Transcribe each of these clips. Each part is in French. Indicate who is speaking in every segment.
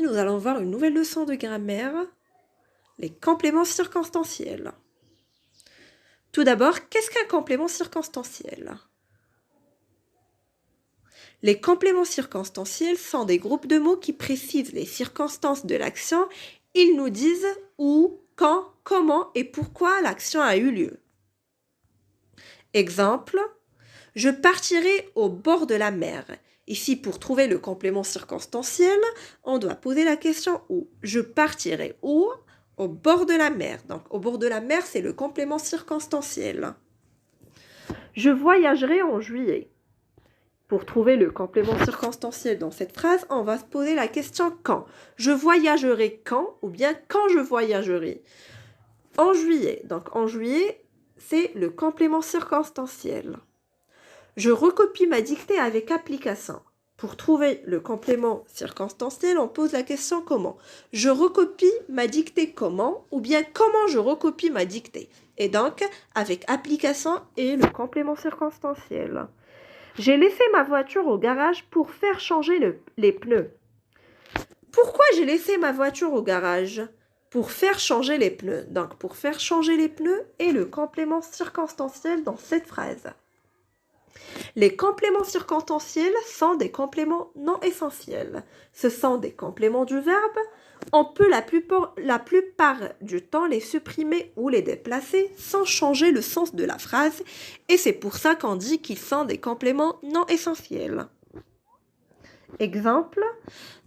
Speaker 1: nous allons voir une nouvelle leçon de grammaire, les compléments circonstanciels. Tout d'abord, qu'est-ce qu'un complément circonstanciel? Les compléments circonstanciels sont des groupes de mots qui précisent les circonstances de l'action. Ils nous disent où, quand, comment et pourquoi l'action a eu lieu. Exemple, je partirai au bord de la mer. Ici, pour trouver le complément circonstanciel, on doit poser la question où. Je partirai où? Au bord de la mer. Donc, au bord de la mer, c'est le complément circonstanciel. Je voyagerai en juillet. Pour trouver le complément circonstanciel dans cette phrase, on va se poser la question quand. Je voyagerai quand ou bien quand je voyagerai. En juillet. Donc, en juillet, c'est le complément circonstanciel. Je recopie ma dictée avec application. Pour trouver le complément circonstanciel, on pose la question comment. Je recopie ma dictée comment ou bien comment je recopie ma dictée. Et donc, avec application et le complément circonstanciel. J'ai laissé ma voiture au garage pour faire changer les pneus. Pourquoi j'ai laissé ma voiture au garage? Pour faire changer les pneus. Donc, pour faire changer les pneus est le complément circonstanciel dans cette phrase. Les compléments circonstanciels sont des compléments non essentiels. Ce sont des compléments du verbe. On peut la plupart du temps les supprimer ou les déplacer sans changer le sens de la phrase. Et c'est pour ça qu'on dit qu'ils sont des compléments non essentiels. Exemple,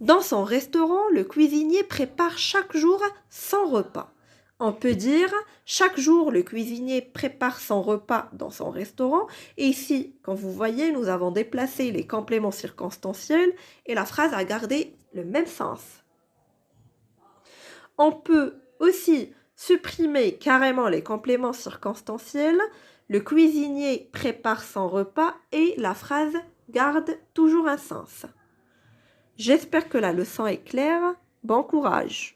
Speaker 1: dans son restaurant, le cuisinier prépare chaque jour son repas. On peut dire, chaque jour, le cuisinier prépare son repas dans son restaurant. Et ici, comme vous voyez, nous avons déplacé les compléments circonstanciels et la phrase a gardé le même sens. On peut aussi supprimer carrément les compléments circonstanciels. Le cuisinier prépare son repas et la phrase garde toujours un sens. J'espère que la leçon est claire. Bon courage!